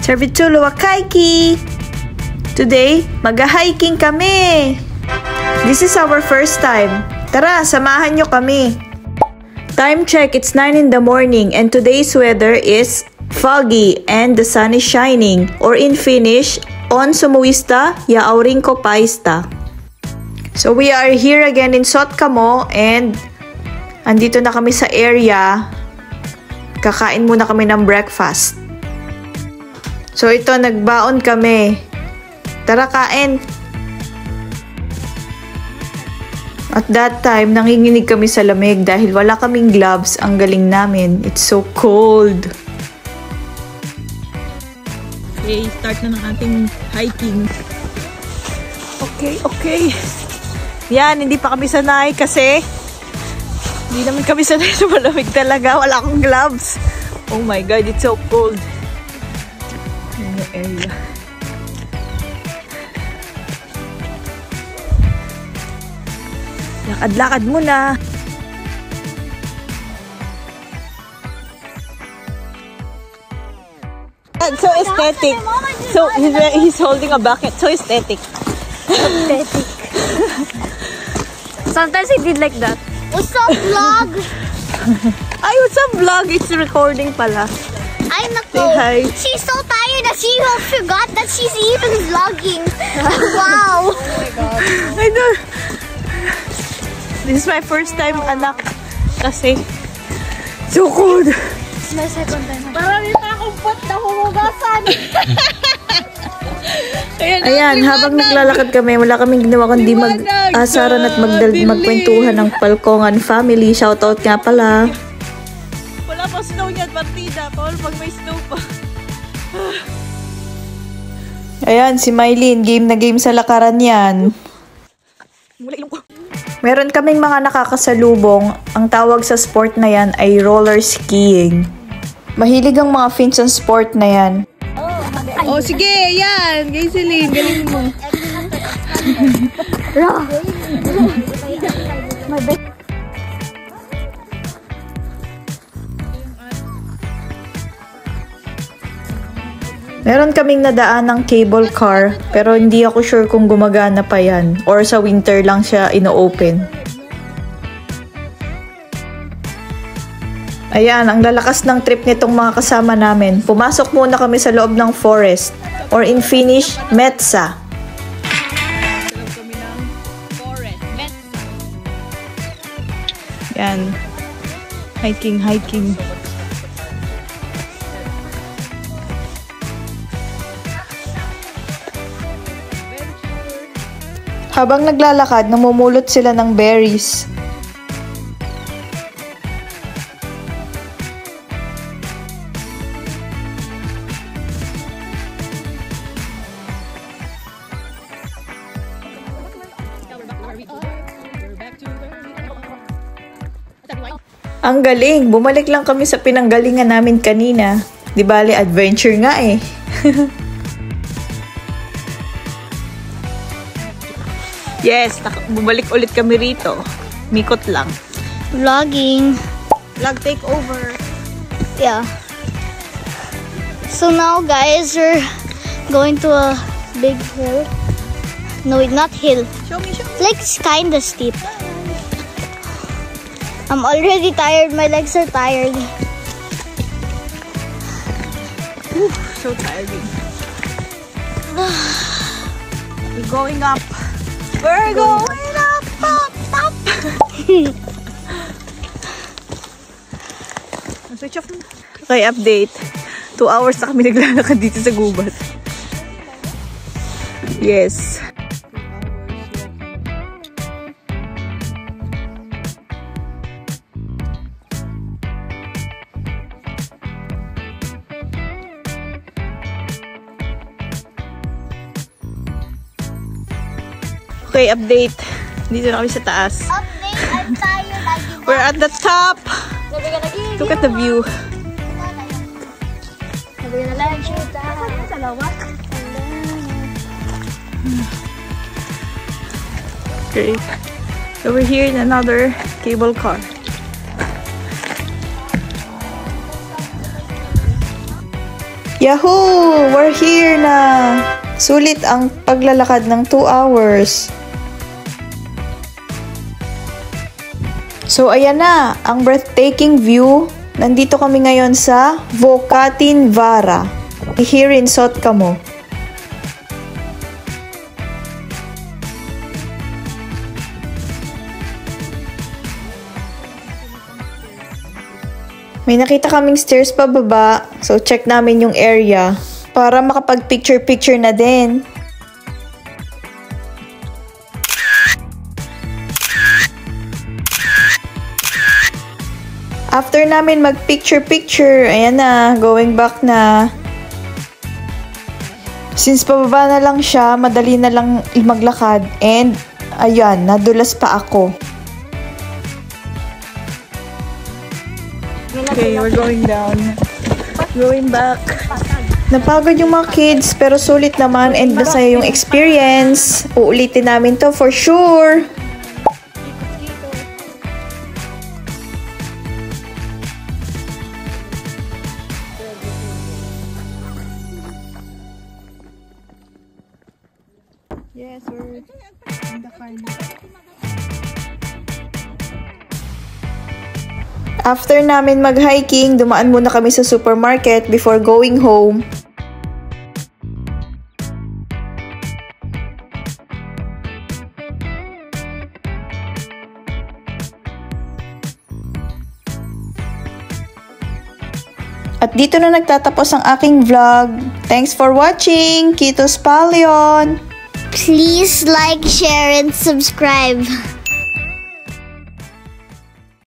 Servitulo Wakaiki! Today, mag-hiking kami! This is our first time. Tara, samahan nyo kami! Time check, it's 9 in the morning and today's weather is foggy and the sun is shining. Or in Finnish, on sumuista ja aurinko paista. So we are here again in Sotkamo and andito na kami sa area. Kakain muna kami ng breakfast. So ito, nagbaon kami. Tara, kain! At that time, nanginginig kami sa lamig dahil wala kaming gloves. Ang galing namin. It's so cold. Okay, start na ng ating hiking. Okay. Yan, hindi pa kami sanay kasi hindi naman kami sanay sa malamig talaga. Wala akong gloves. Oh my God, it's so cold. Area. Lakad-lakad muna. So aesthetic. So he's holding a bucket. So aesthetic. Aesthetic. Sometimes he did like that. What's up, vlog? Ay, what's up, vlog? It's recording pala. Ay, nako. She's so tired that she forgot that she's even vlogging. Wow. Oh my God. I know. This is my first time, anak. Kasi, so cold. It's my second time. Marami pa akong pot na humugasan. Ayan, habang naglalakad kami, wala kaming ginawa kundi mag-asaran at magkwentuhan ng Palkongan family. Shoutout nga pala. Wala pa snow niyan, partida. Paul, pag may snow pa. Ayan, si Mylene. Game na game sa lakaran yan. Meron kaming mga nakakasalubong. Ang tawag sa sport na yan ay roller skiing. Mahilig ang mga Finns sa sport na yan. Oh, sige, yan. Gayselin, galing mo. Meron kaming nadaan ng cable car, pero hindi ako sure kung gumagana pa yan or sa winter lang siya ino-open. Ayan, ang lalakas ng trip nitong mga kasama namin. Pumasok muna kami sa loob ng forest or in Finnish, Metsä. Yan. Hiking. Habang naglalakad, namumulot sila ng berries. Ang galing! Bumalik lang kami sa pinanggalingan namin kanina. Di bale, adventure nga eh. Yes, bumalik ulit kami rito. Mikot lang. Vlogging. Vlog take over. Yeah. So now, guys, we're going to a big hill. No, not hill. Show me. Like, it's kind of steep. I'm already tired. My legs are tired. Whew, so tiring. We're going up. We're going up. Switch off na. Okay, update. 2 hours na kami naglalakad dito sa gubat. Yes. Okay, update. Dito na kami sa taas. Update, I'm tired. We're at the top. Look at the view. Okay. So we're here in another cable car. Yahoo! We're here na! Sulit ang paglalakad ng 2 hours. So, ayan na, ang breathtaking view. Nandito kami ngayon sa Vocatin Vara, here in Sotkamo. May nakita kaming stairs pababa, so check namin yung area para makapag-picture-picture na din. After namin mag-picture-picture, ayan na, going back na. Since pababa na lang siya, madali na lang maglakad. And, ayan, nadulas pa ako. Okay, we're going down. Going back. Napagod yung mga kids, pero sulit naman and masaya yung experience. Uulitin namin to for sure. Yes, we're in the car now. After namin mag-hiking, dumaan muna kami sa supermarket before going home. At dito na nagtatapos ang aking vlog. Thanks for watching! Kiitos Palion! Please like, share, and subscribe.